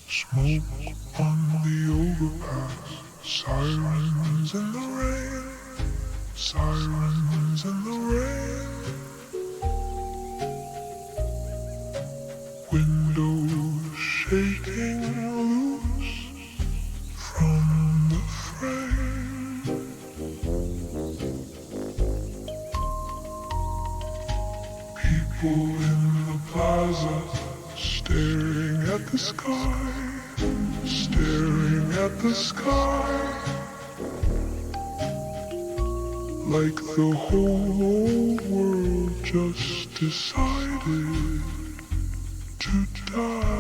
Smoke on the overpass, sirens in the rain, sirens in the rain. Windows shaking loose from the frame. People in the plaza staring at the sky, staring at the sky. Like the whole old world just decided to die.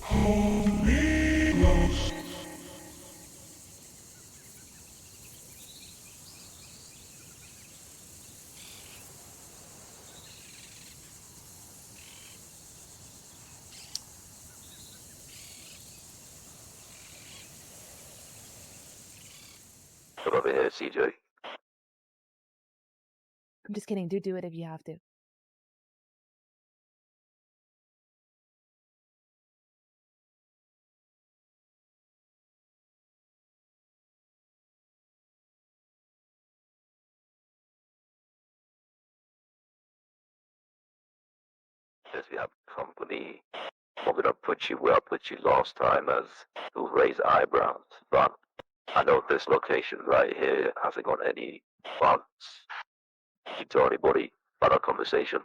Hold me close. Come over here, CJ. I'm just kidding. Do it if you have to. As we have company, I'm gonna put you where I put you last time as to raise eyebrows. But I know this location right here hasn't got any funds. Did you tell anybody about our conversation?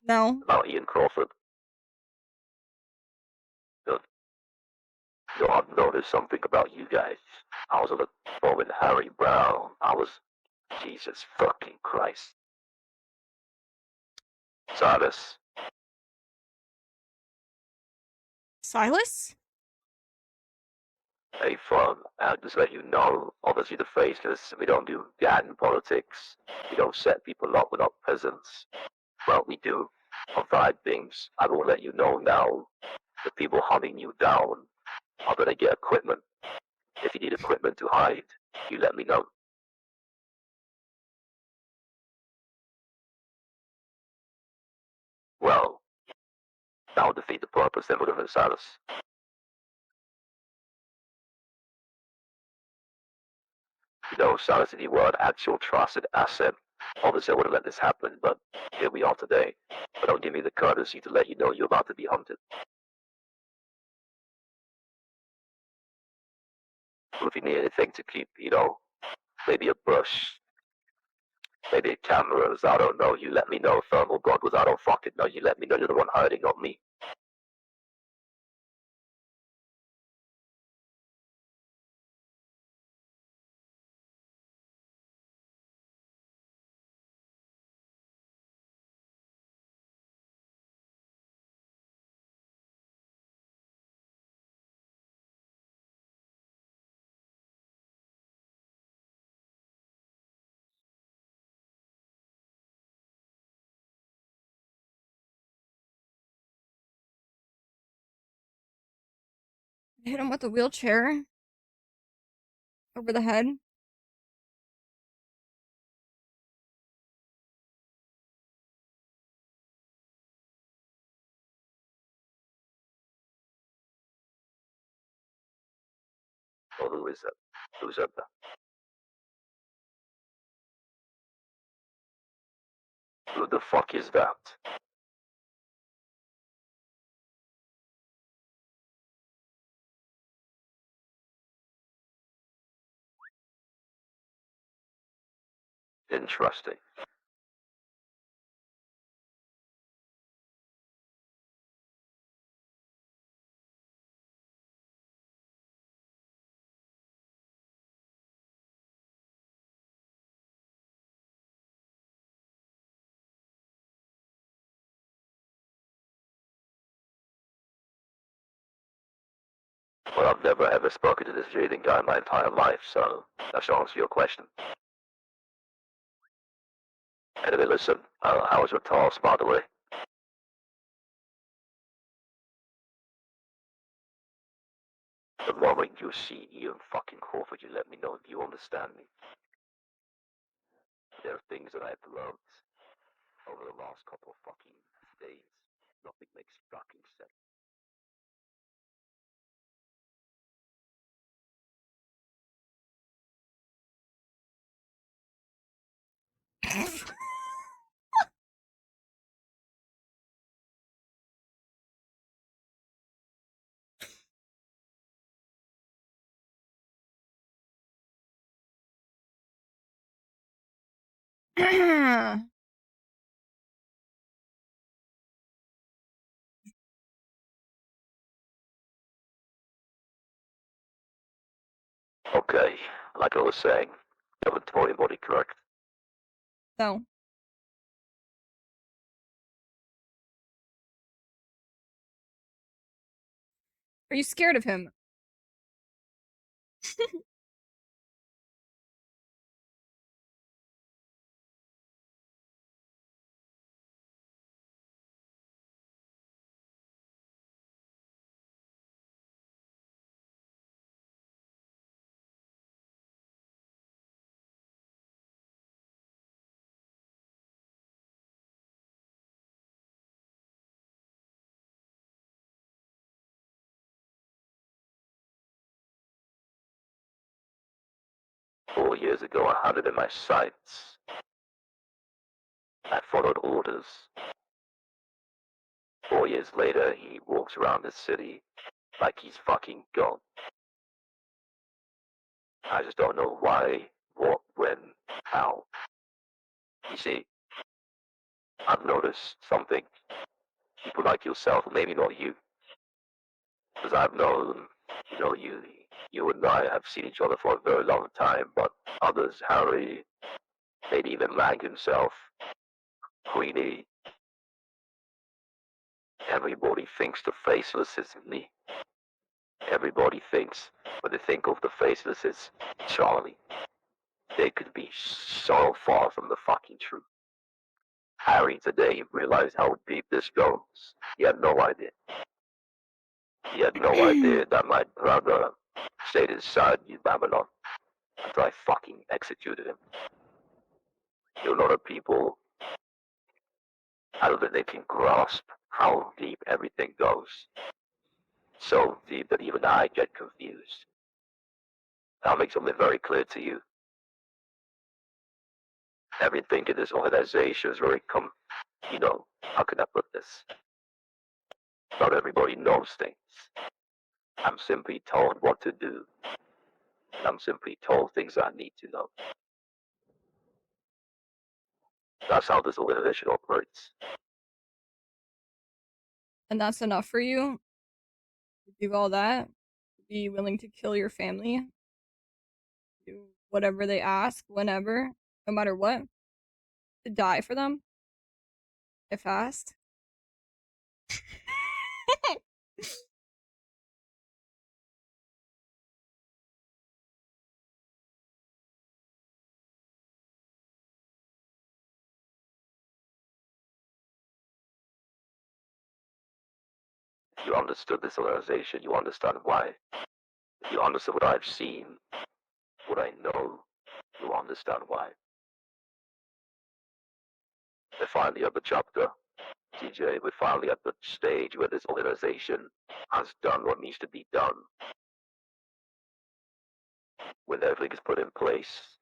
No. About Ian Crawford? Good. So I've noticed something about you guys. I was on the phone with Harry Brown. Jesus fucking Christ. Silas, Silas? hey fun. I'll just let you know, obviously the face, because we don't do that in politics. We don't set people up, we're not peasants. Well, we do provide things. I will let you know now. The people hunting you down are gonna get equipment. If you need equipment to hide, you let me know. Well, that'll defeat the purpose then, whatever, Silas. You know, Silas, if you were an actual trusted asset, obviously I wouldn't let this happen, but here we are today. But don't give me the courtesy to let you know you're about to be hunted. If you need anything to keep, maybe a brush, maybe cameras, I don't know, you let me know. Thermal goggles, I don't fucking know, you let me know. You're the one hiding, not me. Hit him with a wheelchair over the head. Well, who is that? Who's up there? Who the fuck is that? Interesting. Well, I've never ever spoken to this Jaden guy in my entire life, so that should answer your question. Anyway, listen, how was your task, by the way? The moment you see Ian fucking Crawford, you let me know if you understand me. There are things that I've learned over the last couple of fucking days. Nothing makes fucking sense. Okay, like I was saying, you haven't told anybody, correct? No. Are you scared of him? 4 years ago, I had it in my sights. I followed orders. 4 years later, he walks around the city like he's fucking gone. I just don't know why, what, when, how. You see, I've noticed something. People like yourself, maybe not you, because I've known, you and I have seen each other for a very long time, but others, Harry, maybe even Lang himself, Queenie, everybody thinks the faceless is me. Everybody thinks, when they think of the faceless, it's Charlie. They could be so far from the fucking truth. Harry today realized how deep this goes. He had no idea. He had no idea that my brother stayed inside New Babylon until I fucking executed him. A lot of people, I don't think they can grasp how deep everything goes. So deep that even I get confused. I'll make something very clear to you. Everything in this organization is very how can I put this? Not everybody knows things. I'm simply told what to do. And I'm simply told things I need to know. That's how this organization operates. And that's enough for you? To do all that? Be willing to kill your family? Do whatever they ask, whenever, no matter what? To die for them? If asked? If you understood this organization, you understand why. If you understood what I've seen, what I know, you understand why. We're finally at the chapter, TJ. We're finally at the stage where this organization has done what needs to be done. When everything is put in place,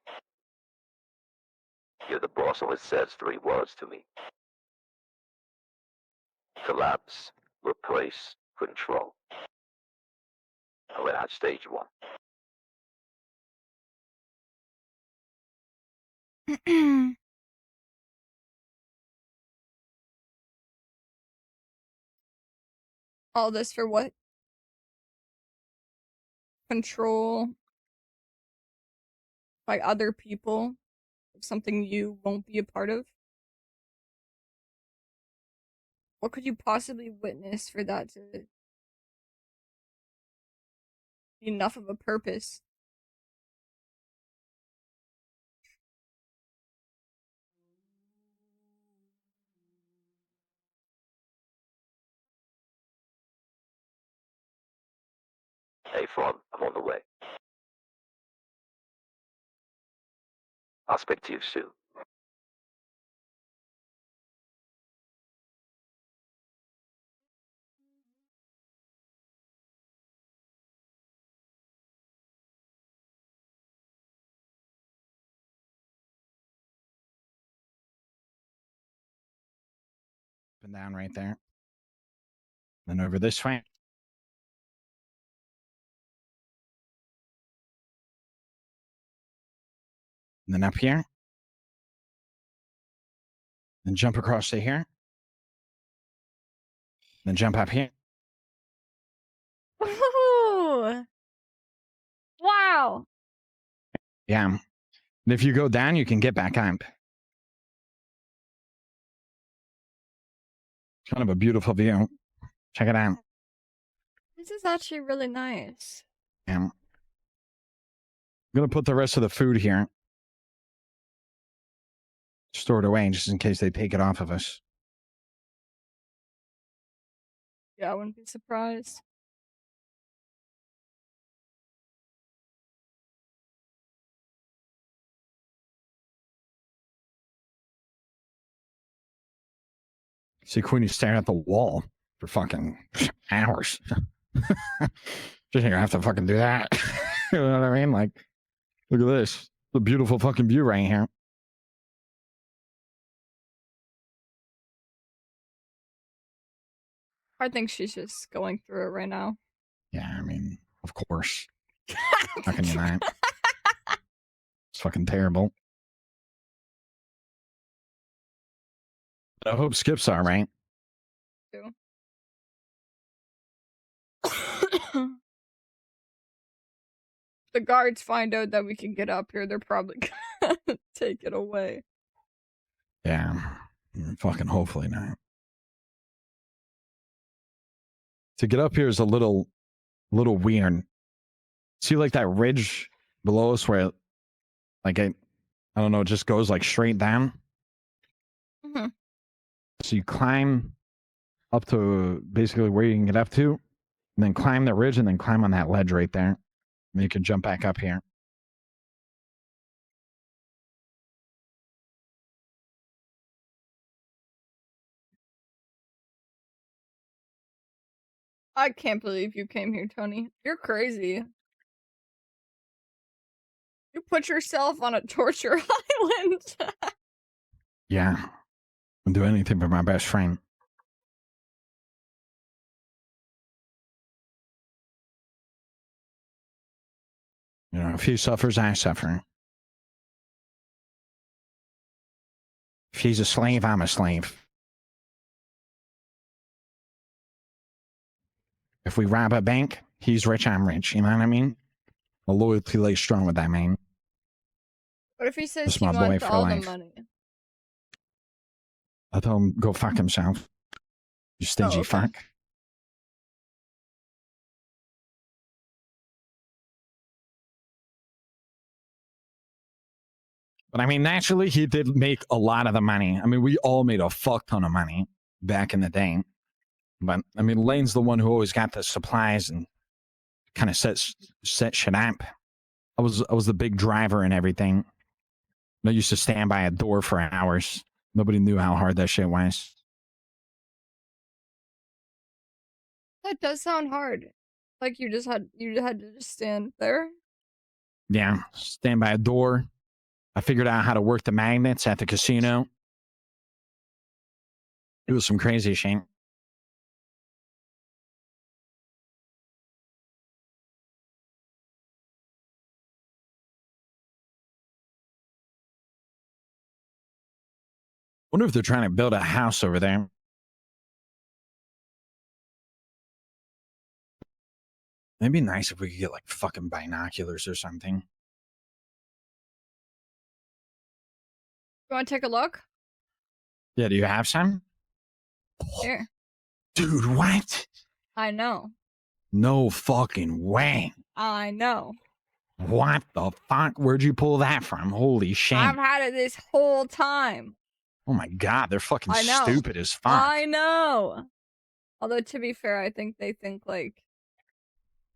the boss always says 3 words to me. Collapse, replace, control. And we're at stage 1. All this for what? Control by other people of something you won't be a part of? What could you possibly witness for that to be enough of a purpose? Hey, Fawn, I'm on the way. I'll speak to you soon. and down right there. Then over this way. And then up here. Then jump across to here. Then jump up here. Ooh. Wow. Yeah. And if you go down, you can get back up. It's kind of a beautiful view. Check it out. This is actually really nice. Yeah. I'm going to put the rest of the food here. Store it away just in case they take it off of us. Yeah, I wouldn't be surprised. See Queenie staring at the wall for fucking hours. Just gonna have to fucking do that. You know what I mean? Like, look at this. The beautiful fucking view right here. I think she's just going through it right now. Yeah, I mean, of course. How can you not? It's fucking terrible. But I hope Skip's all right. Too. The guards find out that we can get up here, they're probably gonna take it away. Yeah. Fucking hopefully not. To get up here is a little weird. See like that ridge below us where like I don't know, it just goes like straight down. Mm-hmm. So you climb up to basically where you can get up to, and then climb the ridge and then climb on that ledge right there. And you can jump back up here. I can't believe you came here, Tony. You're crazy. You put yourself on a torture island. Yeah. I'll do anything for my best friend. You know, if he suffers, I suffer. If he's a slave, I'm a slave. If we rob a bank, he's rich, I'm rich. You know what I mean? My loyalty lays strong with that man. What if he says That's he my boy wants for all life. the money? I tell him, go fuck himself. You stingy okay. fuck. But I mean, naturally, he did make a lot of the money. I mean, we all made a fuck ton of money back in the day. But I mean, Lane's the one who always got the supplies and kind of set shit up. I was the big driver and everything. I used to stand by a door for hours. Nobody knew how hard that shit was. That does sound hard. Like you had to just stand there. Yeah, stand by a door. I figured out how to work the magnets at the casino. It was some crazy shit. Wonder if they're trying to build a house over there. It'd be nice if we could get like fucking binoculars or something. You want to take a look? Yeah, do you have some? Here. Dude, what? I know. No fucking way. I know. What the fuck? Where'd you pull that from? Holy shit. I've had it this whole time. Oh my god, they're fucking I know. stupid as fuck. I know. Although, to be fair, I think they think like...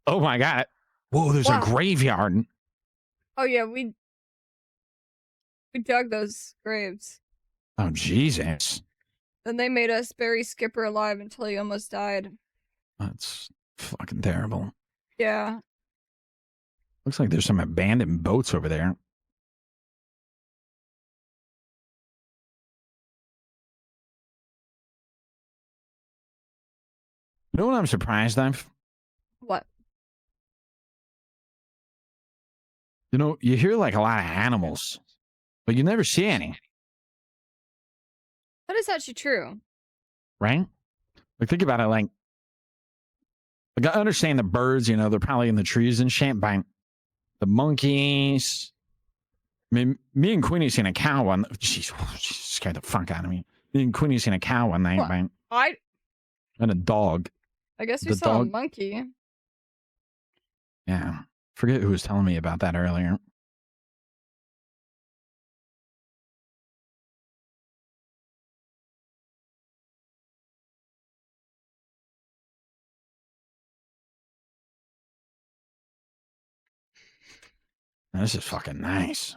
Oh my god. Whoa, there's a graveyard. Oh yeah, we dug those graves. Oh, Jesus. Then they made us bury Skipper alive until he almost died. That's fucking terrible. Yeah. Looks like there's some abandoned boats over there. You know what I'm surprised of? What? You know, you hear like a lot of animals, but you never see any, That is actually true. right? Like think about it, like I understand the birds, you know, they're probably in the trees and shit, but the monkeys. I mean, me and Queenie seen a cow one. She scared the fuck out of me. Me and Queenie seen a cow one night, What? but and a dog. I guess we The saw a dog. monkey. Yeah, forget who was telling me about that earlier. Now, this is fucking nice.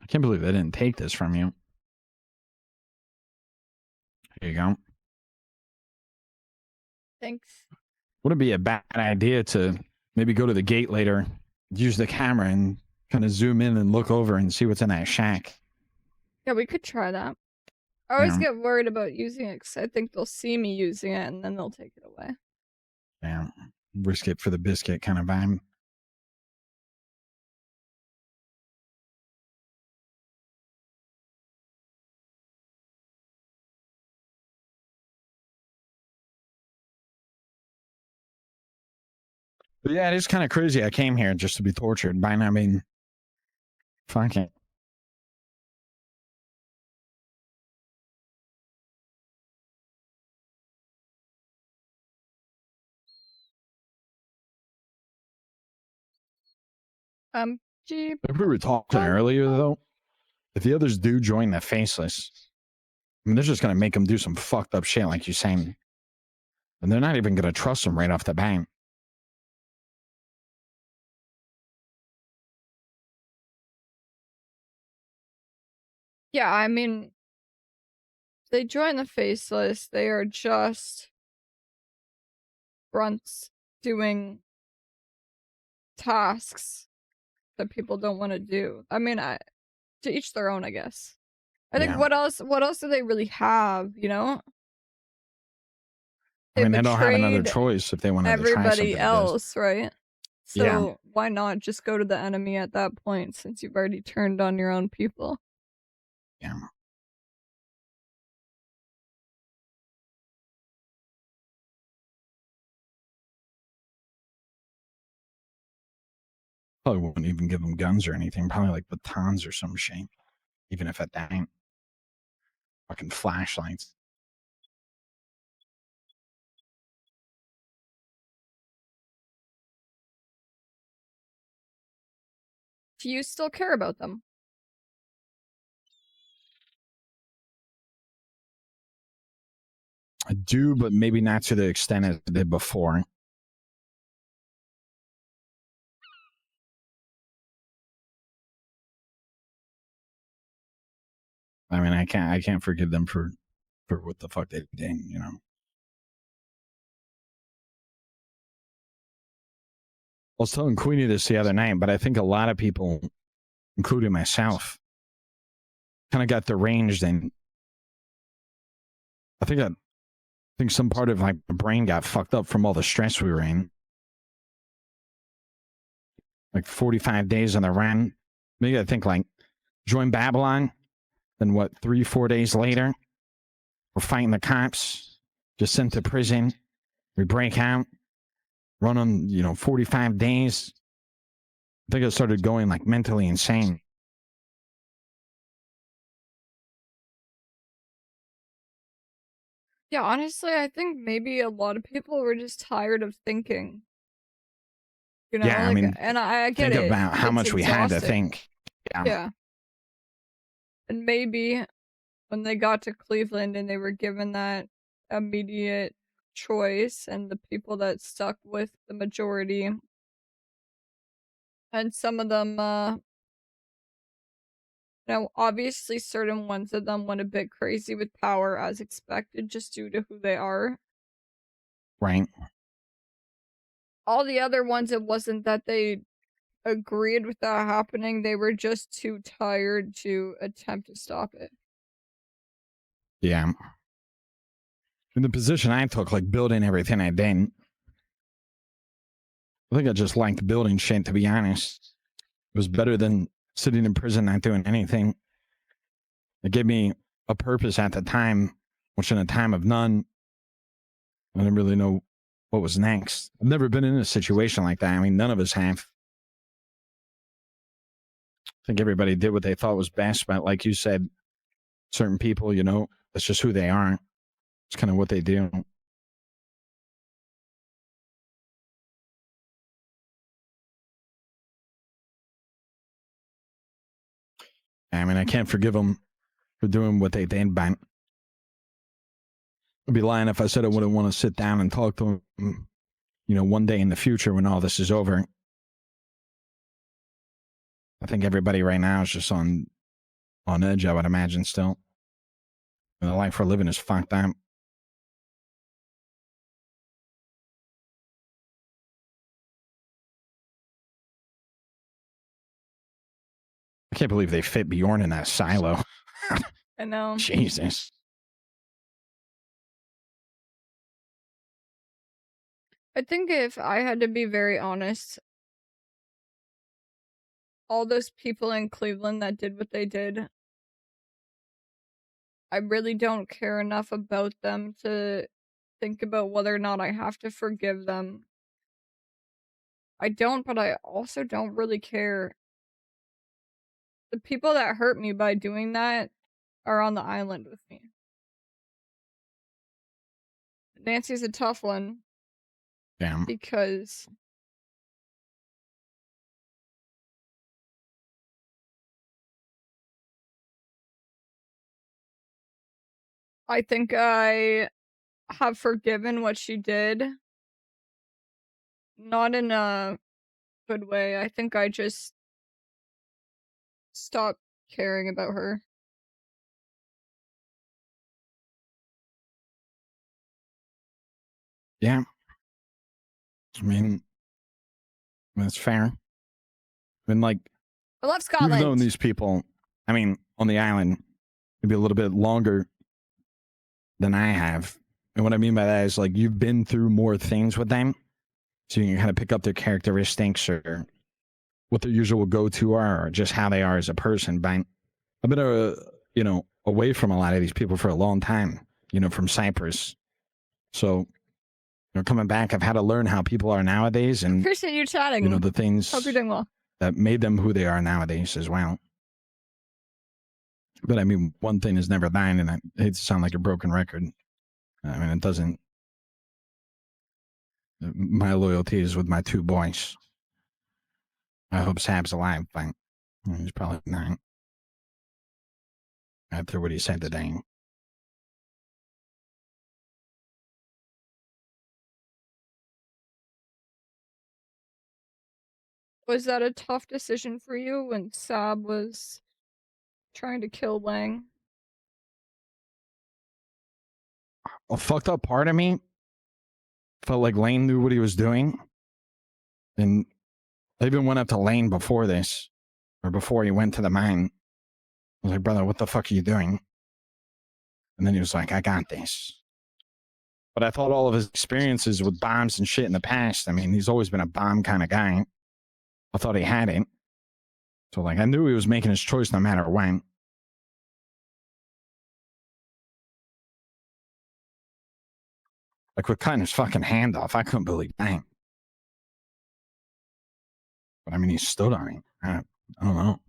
I can't believe they didn't take this from you. Here you go. Thanks. Would it be a bad idea to maybe go to the gate later, use the camera, and kind of zoom in and look over and see what's in that shack? Yeah, we could try that. I always Yeah. get worried about using it because I think they'll see me using it and then they'll take it away. Yeah, risk it for the biscuit kind of vibe. But yeah, it is kind of crazy. I came here just to be tortured. By now, I mean, fuck it. Jeep. Like we were talking earlier, though, if the others do join the Faceless, I mean, they're just going to make them do some fucked up shit, like you're saying. And they're not even going to trust them right off the bat. Yeah, I mean, they join the Faceless. They are just grunts doing tasks that people don't want to do. I mean, to each their own, I guess. I think Yeah. what else do they really have, you know? I mean, they don't have another betrayed choice if they wanted to try something. everybody else, right? So Yeah. why not just go to the enemy at that point since you've already turned on your own people? Yeah. Probably wouldn't even give them guns or anything. Probably like batons or some shit. Even if at that ain't fucking flashlights. Do you still care about them? I do, but maybe not to the extent as I did before. I mean, I can't forgive them for what the fuck they did, you know. I was telling Queenie this the other night, but I think a lot of people, including myself, kind of got deranged, and I think some part of my brain got fucked up from all the stress we were in. Like 45 days on the run. Maybe I think like join Babylon, then what, 3-4 days later, we're fighting the cops, just sent to prison. We break out, run on, 45 days. I think I started going like mentally insane. Yeah, honestly, I think maybe a lot of people were just tired of thinking. You know, Yeah, I like, mean, and I get think it. about how It's much we had to exhausting. think. Yeah. Yeah. And maybe when they got to Cleveland and they were given that immediate choice and the people that stuck with the majority, and some of them, obviously certain ones of them went a bit crazy with power as expected just due to who they are. Right. All the other ones, it wasn't that they agreed with that happening, they were just too tired to attempt to stop it. Yeah. In the position I took, like building everything I did, I think I just liked building shit, to be honest. It was better than sitting in prison not doing anything. It gave me a purpose at the time, which in a time of none, I didn't really know what was next. I've never been in a situation like that. I mean, none of us have. I think everybody did what they thought was best, but like you said, certain people, you know, that's just who they are. It's kind of what they do. I mean, I can't forgive them for doing what they did, but I'd be lying if I said I wouldn't want to sit down and talk to them, you know, one day in the future when all this is over. I think everybody right now is just on edge, I would imagine, still. The life we're living is fucked up. I can't believe they fit Bjorn in that silo. I know. Jesus. I think if I had to be very honest, all those people in Cleveland that did what they did, I really don't care enough about them to think about whether or not I have to forgive them. I don't, but I also don't really care. The people that hurt me by doing that are on the island with me. Nancy's a tough one. Damn. Because I think I have forgiven what she did. Not in a good way. I think I just stopped caring about her. Yeah. I mean, that's fair. I mean, like, I love you've Scotland. known these people, I mean, on the island, maybe a little bit longer than I have. And what I mean by that is, like, you've been through more things with them. So you can kind of pick up their characteristics or what their usual go-to are or just how they are as a person. But I've been, you know, away from a lot of these people for a long time, you know, from Cyprus. So, you know, coming back, I've had to learn how people are nowadays and, Appreciate you chatting. you know, the things Hope you're doing well. that made them who they are nowadays as well. But I mean, one thing is never dying, and I hate to sound like a broken record. I mean, it doesn't. My loyalty is with my two boys. I hope Sab's alive, but he's probably not. After what he said today. Was that a tough decision for you when Sab was trying to kill Lang? A fucked up part of me felt like Lane knew what he was doing. And I even went up to Lane before this, or before he went to the mine. I was like, brother, what the fuck are you doing? And then he was like, I got this. But I thought all of his experiences with bombs and shit in the past, I mean, he's always been a bomb kind of guy. I thought he had it. So, like, I knew he was making his choice no matter when. Like, we're cutting his fucking hand off. I couldn't believe that. But I mean, he stood on it. I don't know.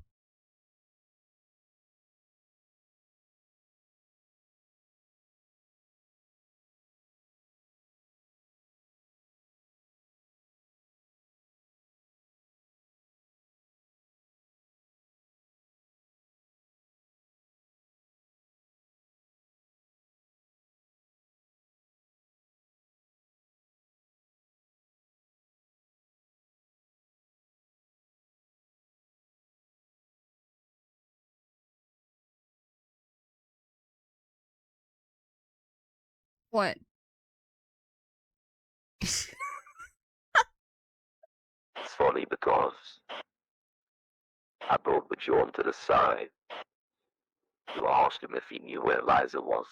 What? It's funny because I brought Bajon to the side to ask him if he knew where Liza was,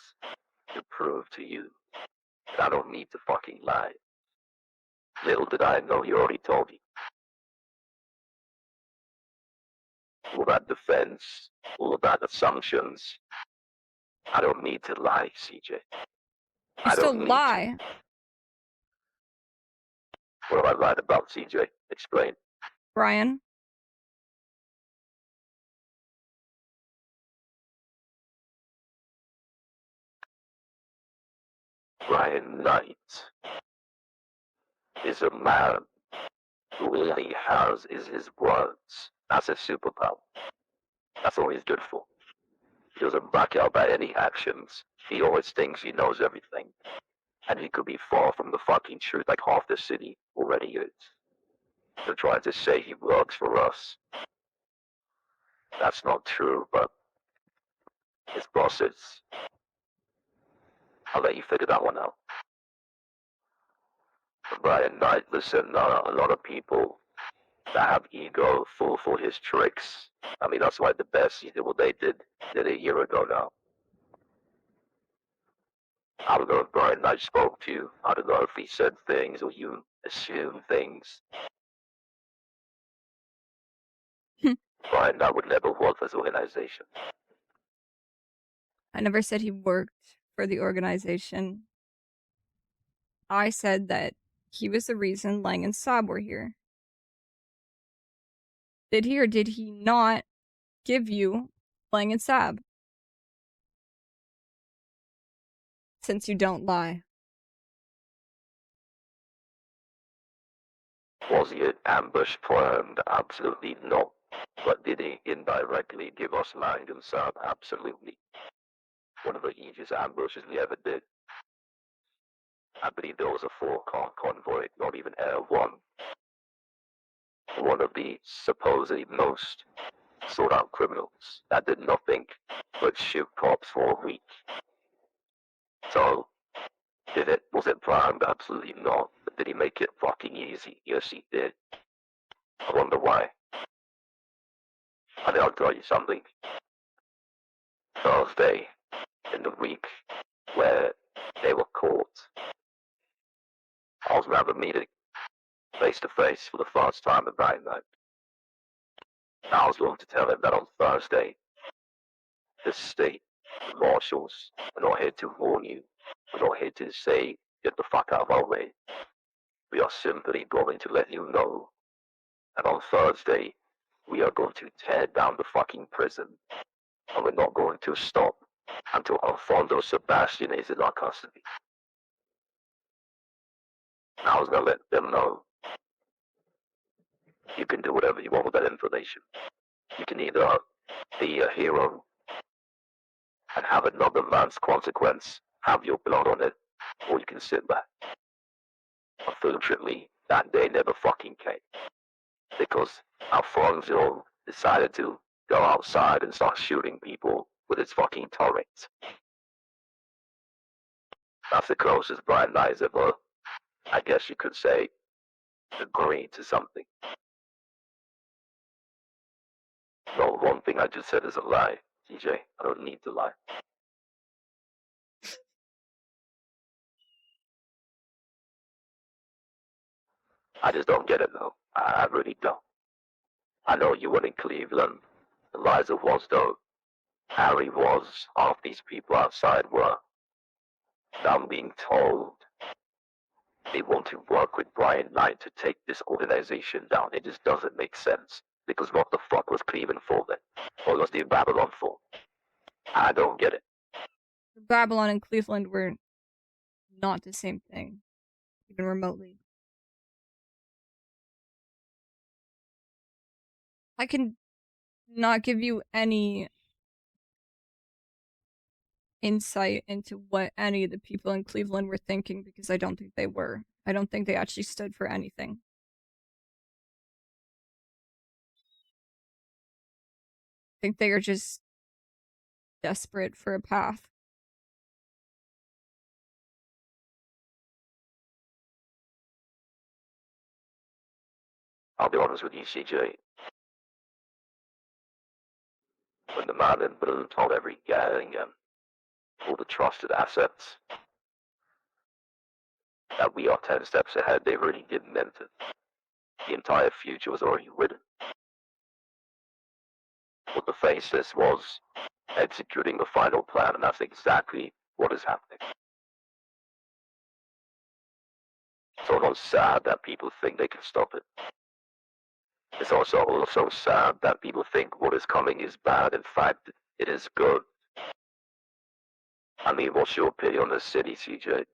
to prove to you I don't need to fucking lie. Little did I know you already told me. All that defense, all of that assumptions. I don't need to lie, CJ. You I still don't need lie. to. What have I lied about, CJ? Explain. Brian. Brian Knight is a man who all he has is his words. That's his superpower. That's all he's good for. He doesn't back out by any actions. He always thinks he knows everything. And he could be far from the fucking truth like half the city already is. They're trying to say he works for us. That's not true, but his boss is. I'll let you figure that one out. Brian Knight, listen, a lot of people that have ego fall for his tricks. I mean, that's why the best did what they did a year ago now. I don't know if Brian Knight spoke to you. I don't know if he said things or you assume things. Brian Knight would never work for this organization. I never said he worked for the organization. I said that he was the reason Lang and Saab were here. Did he or did he not give you Lang and Saab? Since you don't lie. Was he an ambush planned? Absolutely not. But did he indirectly give us Lang and Saab? Absolutely. One of the easiest ambushes we ever did. I believe there was a 4-car convoy, not even Air One. One of the supposedly most sought out criminals that did nothing but shoot cops for a week. So, was it planned? Absolutely not. But did he make it fucking easy? Yes, he did. I wonder why. I think I'll tell you something. Thursday, in the week where they were caught, I was going to have a meeting face to face for the first time at Brian Night. I was going to tell him that on Thursday, the state, the marshals, are not here to warn you. We're not here to say, get the fuck out of our way. We are simply going to let you know that on Thursday, we are going to tear down the fucking prison. And we're not going to stop until Alfonso Sebastian is in our custody. And I was going to let them know you can do whatever you want with that information. You can either be a hero and have another man's consequence, have your blood on it, or you can sit back. Unfortunately, that day never fucking came. Because Alfonso decided to go outside and start shooting people with his fucking turrets. That's the closest Brian Knight ever, I guess you could say, agreed to something. No, one thing I just said is a lie, TJ. I don't need to lie. I just don't get it though. I really don't. I know you were in Cleveland. Eliza was though. Harry was. Half these people outside were. And I'm being told they want to work with Brian Knight to take this organization down. It just doesn't make sense. Because what the fuck was Cleveland for then? What was the Babylon for? I don't get it. Babylon and Cleveland were not the same thing, even remotely. I can not give you any insight into what any of the people in Cleveland were thinking because I don't think they were. I don't think they actually stood for anything. I think they are just desperate for a path. I'll be honest with you, CJ. When the man in blue told every gang and all the trusted assets that we are 10 steps ahead. They really didn't enter. The entire future was already written. What the faceless was executing the final plan, and that's exactly what is happening. It's almost sad that people think they can stop it. It's also sad that people think what is coming is bad. In fact, it is good. I mean, what's your opinion on the city, CJ?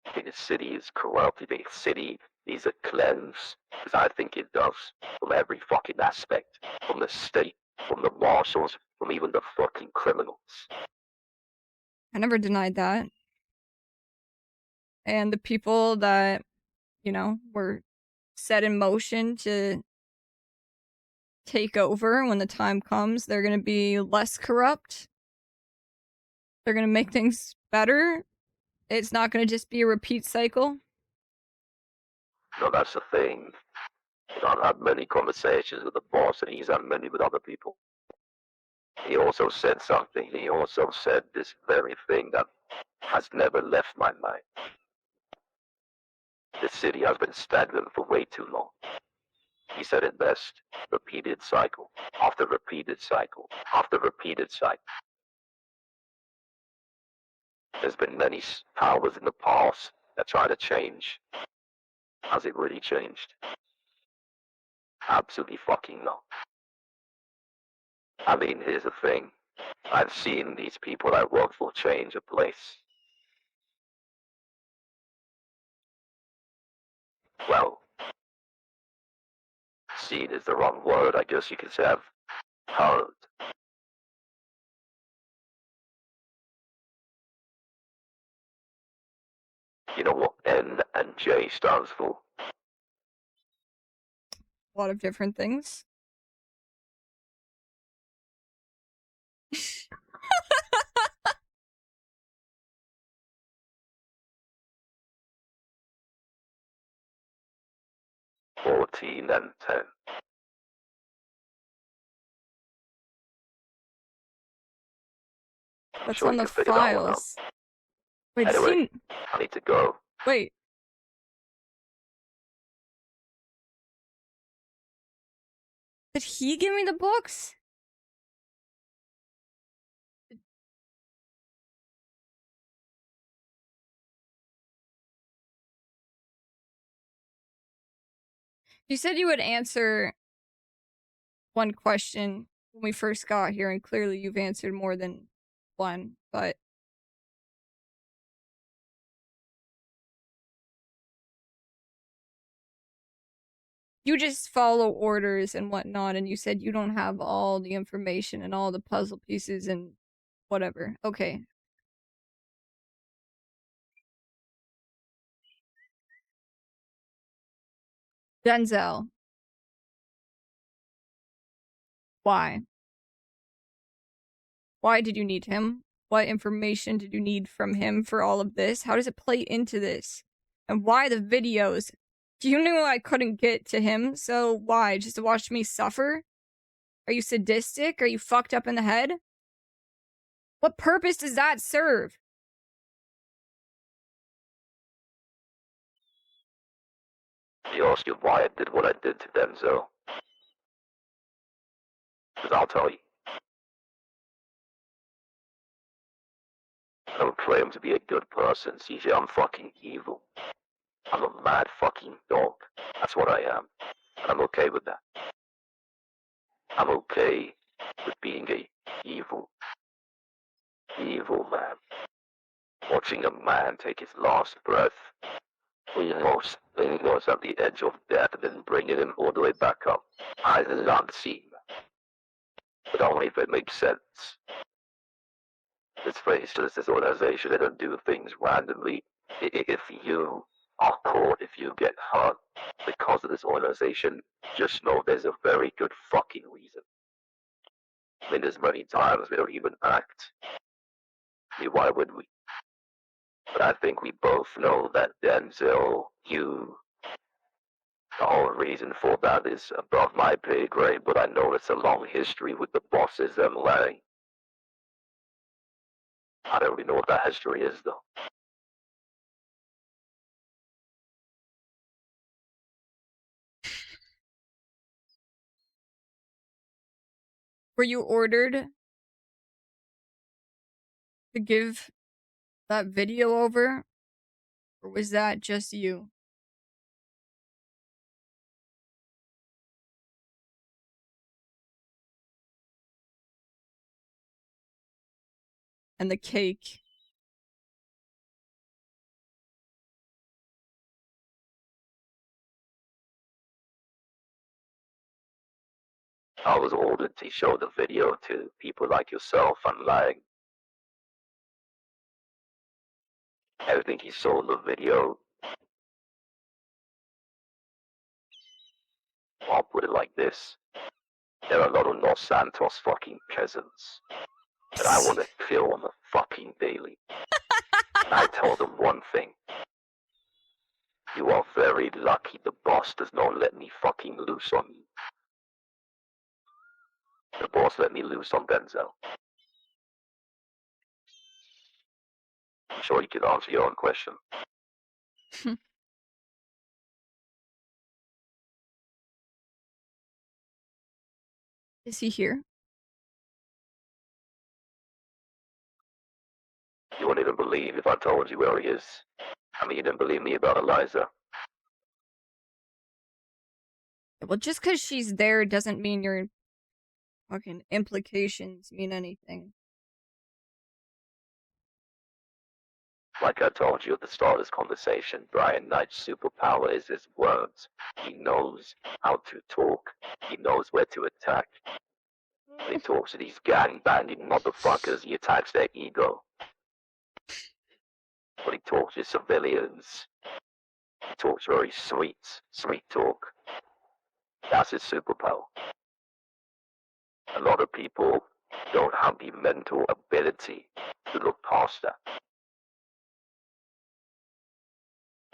I think the city is corrupt. I think the city needs a cleanse. Because I think it does. From every fucking aspect. From the state, from the marshals, from even the fucking criminals. I never denied that. And the people that, were set in motion to take over when the time comes, they're going to be less corrupt. They're going to make things better. It's not going to just be a repeat cycle. No, that's the thing. I've had many conversations with the boss, and he's had many with other people. He also said something. He also said this very thing that has never left my mind. The city has been stagnant for way too long. He said it best. Repeated cycle, after repeated cycle, after repeated cycle. There's been many powers in the past that try to change. Has it really changed? Absolutely fucking not. I mean, here's the thing. I've seen these people I work for change a place. Well, seen is the wrong word. I guess you could say I've heard. You know what N and J stands for? A lot of different things. $14 and $10. That's Sure on you the can figure that one out. files. Wait, Anyway, I need to go. Wait. Did he give me the books? You said you would answer one question when we first got here, and clearly you've answered more than one, but you just follow orders and whatnot, and you said you don't have all the information and all the puzzle pieces and whatever. Okay. Denzel. Why? Why did you need him? What information did you need from him for all of this? How does it play into this? And why the videos? You knew I couldn't get to him, so why? Just to watch me suffer? Are you sadistic? Are you fucked up in the head? What purpose does that serve? He asked you why I did what I did to Denzel. Because I'll tell you. I don't claim to be a good person, CJ. I'm fucking evil. I'm a mad fucking dog. That's what I am. And I'm okay with that. I'm okay with being a evil man. Watching a man take his last breath. Almost at the edge of death and then bringing him all the way back up. I love seeing that. But only if it makes sense. Let's face it, this organization, they don't do things randomly. If you are caught, if you get hurt because of this organization, just know there's a very good fucking reason. I mean, there's many times we don't even act. I mean, why would we? But I think we both know that Denzel, you, the whole reason for that is above my pay grade, but I know it's a long history with the bosses them letting. I don't really know what that history is, though. Were you ordered to give that video over? Or was that just you? And the cake. I was ordered to show the video to people like yourself and like everything he saw in the video. I'll put it like this. There are a lot of Los Santos fucking peasants that I want to kill on the fucking daily. And I told them one thing. You are very lucky the boss does not let me fucking loose on you. The boss let me loose on Denzel. I'm sure you can answer your own question. Is he here? You wouldn't even believe if I told you where he is. I mean, you didn't believe me about Eliza. Well, just because she's there doesn't mean your fucking implications mean anything. Like I told you at the start of this conversation, Brian Knight's superpower is his words. He knows how to talk. He knows where to attack. When he talks to these gang-banging motherfuckers, he attacks their ego. When he talks to civilians, he talks very sweet talk. That's his superpower. A lot of people don't have the mental ability to look past that.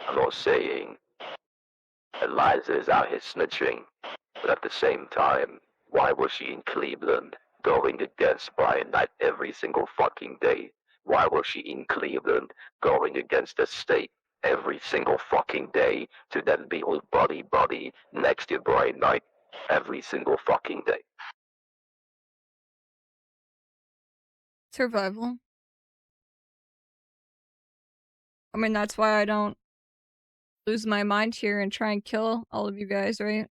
I'm not saying Eliza is out here snitching, but at the same time, why was she in Cleveland going against Brian Knight every single fucking day? Why was she in Cleveland going against the state every single fucking day to then be all buddy next to Brian Knight every single fucking day? Survival. I mean, that's why I don't lose my mind here and try and kill all of you guys, right?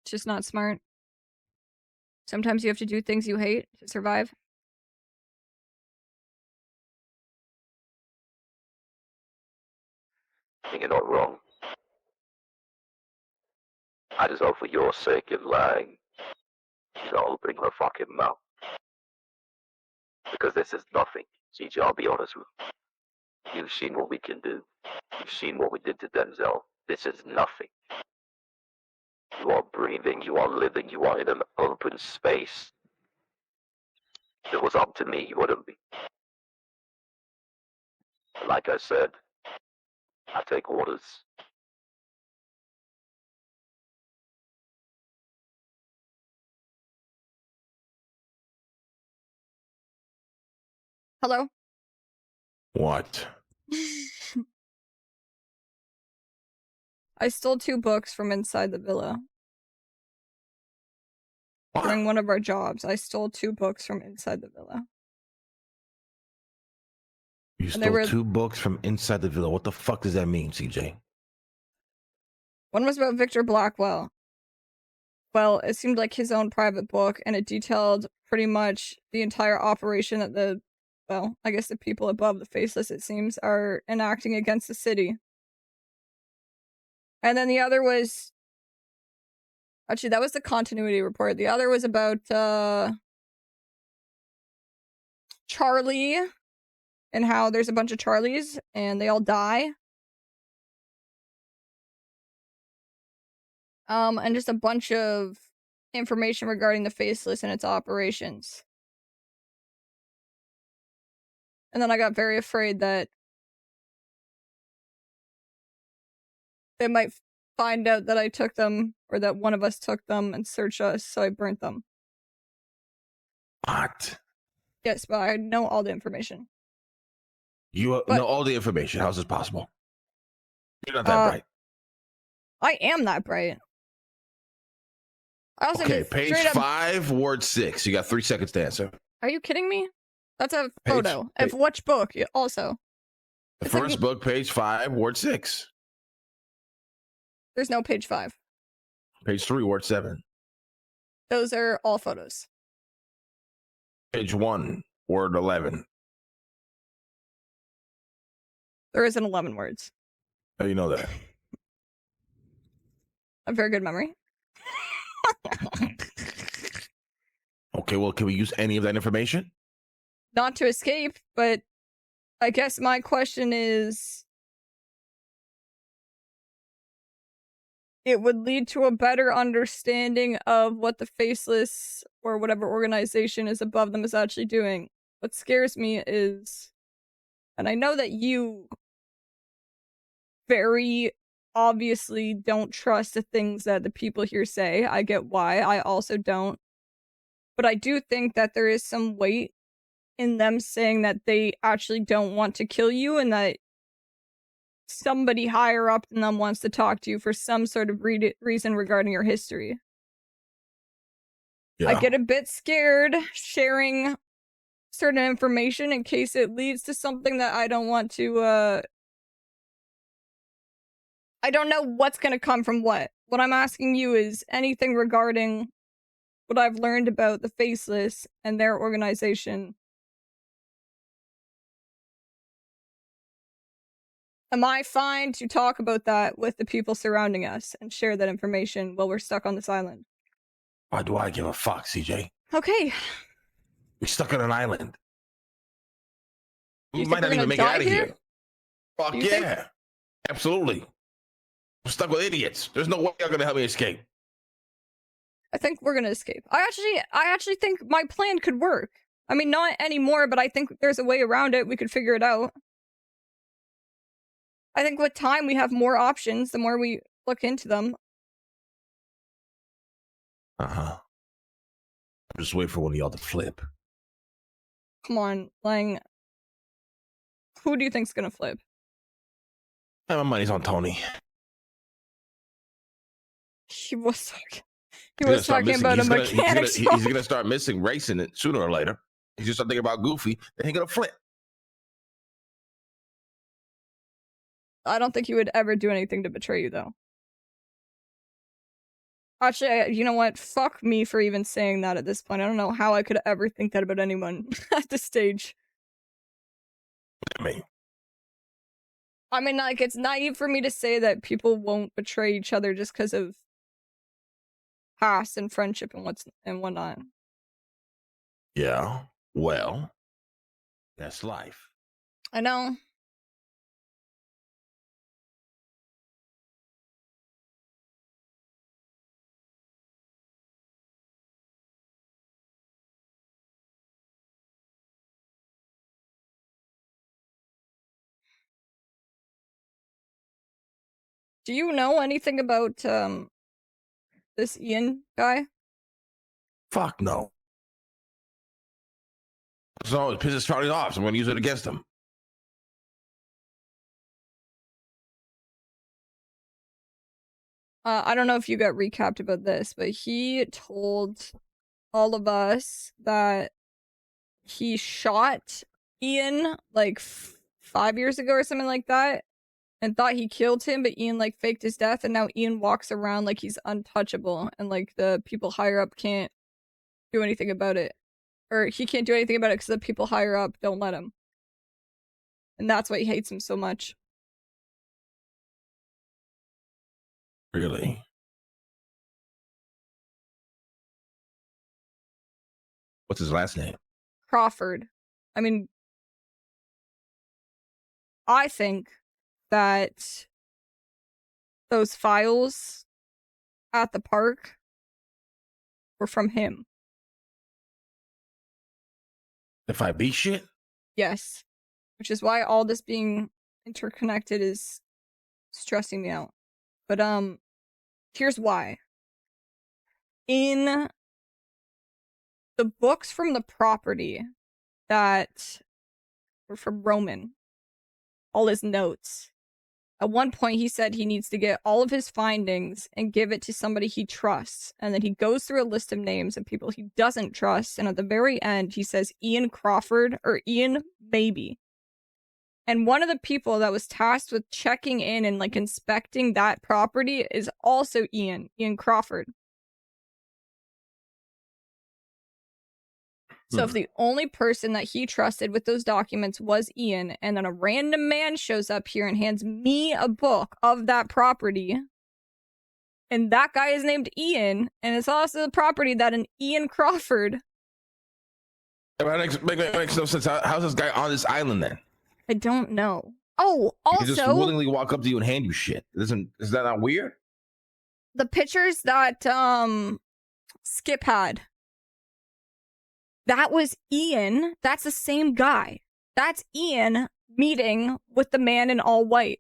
It's just not smart. Sometimes you have to do things you hate to survive. I think you're not wrong. I just hope for your sake of lying, she's not opening her fucking mouth. Because this is nothing. CJ, I'll be honest with you. You've seen what we can do. You've seen what we did to Denzel. This is nothing. You are breathing, you are living, you are in an open space. If it was up to me, you wouldn't be. But like I said, I take orders. Hello? What? I stole 2 books from inside the villa. During one of our jobs, I stole 2 books from inside the villa. You stole 2 books from inside the villa. What the fuck does that mean, CJ? One was about Victor Blackwell. Well, it seemed like his own private book, and it detailed pretty much the entire operation that the, well, I guess the people above the Faceless, it seems, are enacting against the city. And then the other was... Actually, that was the continuity report. The other was about, Charlie, and how there's a bunch of Charlies, and they all die. And just a bunch of information regarding the Faceless and its operations. And then I got very afraid that they might find out that I took them, or that one of us took them and search us, so I burnt them. What? Yes, but I know all the information. You know all the information. How's this possible? You're not that bright. I am that bright. I also Okay, need page straight up. 5, word 6. You got 3 seconds to answer. Are you kidding me? That's a Page- photo. page- Of which book? Also, The It's like- first book, page 5, word 6. there's no page 5. Page 3, word 7. Those are all photos. Page 1, word 11. There isn't 11 words. How do you know that? A very good memory. Okay, well, can we use any of that information? Not to escape, but I guess my question is, it would lead to a better understanding of what the Faceless or whatever organization is above them is actually doing. What scares me is, and I know that you very obviously don't trust the things that the people here say. I get why. I also don't. But I do think that there is some weight in them saying that they actually don't want to kill you and that somebody higher up than them wants to talk to you for some sort of reason regarding your history. Yeah. I get a bit scared sharing certain information in case it leads to something that I don't want to, I don't know what's going to come from what. What I'm asking you is anything regarding what I've learned about the Faceless and their organization. Am I fine to talk about that with the people surrounding us and share that information while we're stuck on this island? Why do I give a fuck, CJ? Okay. We're stuck on an island. You We think might not we're even gonna make it die out of here? here. Fuck Do you think? yeah. Absolutely. I'm stuck with idiots. There's no way you're gonna help me escape. I think we're gonna escape. I actually think my plan could work. I mean, not anymore, but I think there's a way around it. We could figure it out. I think with time we have more options, the more we look into them. Uh-huh. I'm just waiting for one of y'all to flip. Come on, Lang. Who do you think's gonna flip? Hey, my money's on Tony. He was talking. He He's gonna was start talking missing- about a he's gonna- mechanics. He's gonna start missing racing it sooner or later. He's just thinking about Goofy, then he's gonna flip. I don't think he would ever do anything to betray you, though. Actually, you know what? Fuck me for even saying that at this point. I don't know how I could ever think that about anyone at this stage. I mean, like, it's naive for me to say that people won't betray each other just because of past and friendship and whatnot. Yeah. Well, that's life. I know. Do you know anything about this Ian guy? Fuck no. So it pisses Charlie off, so I'm gonna use it against him. I don't know if you got recapped about this, but he told all of us that he shot Ian like 5 years ago or something like that and thought he killed him, but Ian like faked his death, and now Ian walks around like he's untouchable and like the people higher up can't do anything about it. Or he can't do anything about it because the people higher up don't let him. And that's why he hates him so much. Really? What's his last name? Crawford. I mean, I think that those files at the park were from him. The 5B shit? Yes. Which is why all this being interconnected is stressing me out. But here's why. In the books from the property that were from Roman, all his notes, At one point, he said he needs to get all of his findings and give it to somebody he trusts. And then he goes through a list of names of people he doesn't trust. And at the very end, he says Ian Crawford or Ian Maybe. And one of the people that was tasked with checking in and like inspecting that property is also Ian Crawford. So if the only person that he trusted with those documents was Ian, and then a random man shows up here and hands me a book of that property, and that guy is named Ian, and it's also the property that an Ian Crawford. That makes no sense. How's this guy on this island then? I don't know. Oh, also, he just willingly walk up to you and hand you shit. Is that not weird? The pictures that Skip had. That was Ian. That's the same guy. That's Ian meeting with the man in all white.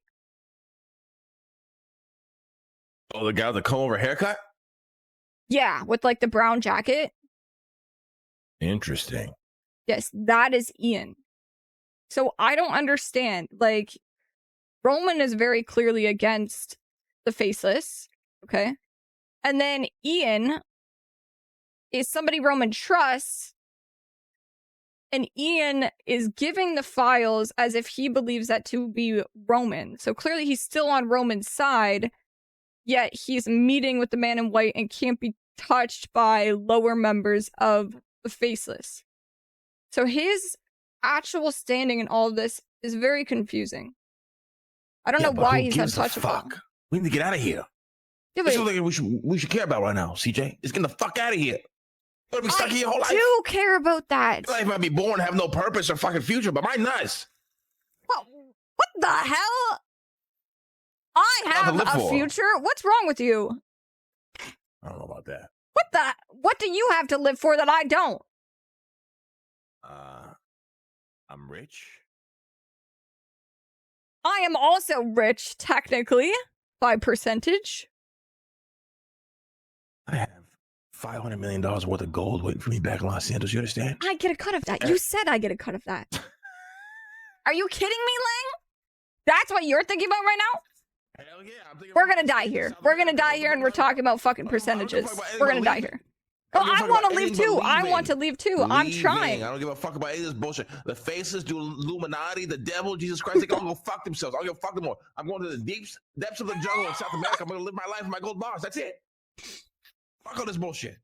Oh, the guy with the comb over haircut? Yeah, with like the brown jacket. Interesting. Yes, that is Ian. So I don't understand. Like, Roman is very clearly against the faceless. Okay. And then Ian is somebody Roman trusts. And Ian is giving the files as if he believes that to be Roman. So clearly he's still on Roman's side, yet he's meeting with the man in white and can't be touched by lower members of the Faceless. So his actual standing in all of this is very confusing. I don't know why he's untouchable. Fuck? We need to get out of here. Yeah, this is what we should care about right now, CJ. Just get the fuck out of here. You're gonna be stuck here your whole life. I do care about that. Your life might be boring, have no purpose or fucking future, but mine does. What the hell? I have a future? What's wrong with you? I don't know about that. What do you have to live for that I don't? I'm rich. I am also rich, technically, by percentage. I have $500 million worth of gold waiting for me back in Los Angeles. You understand? I get a cut of that. You said I get a cut of that. Are you kidding me, Lang? That's what you're thinking about right now? Hell yeah, I'm thinking we're gonna die here. We're gonna die here, and we're talking about fucking percentages. We're gonna die here. Oh, I want to leave too. I want to leave too. I'm trying. I don't give a fuck about any of this bullshit. The faces, do Illuminati, the devil, Jesus Christ, they can all go fuck themselves. I don't give a fuck no more. I'm going to the depths of the jungle in South America. I'm gonna live my life with my gold bars. That's it. Fuck all this bullshit.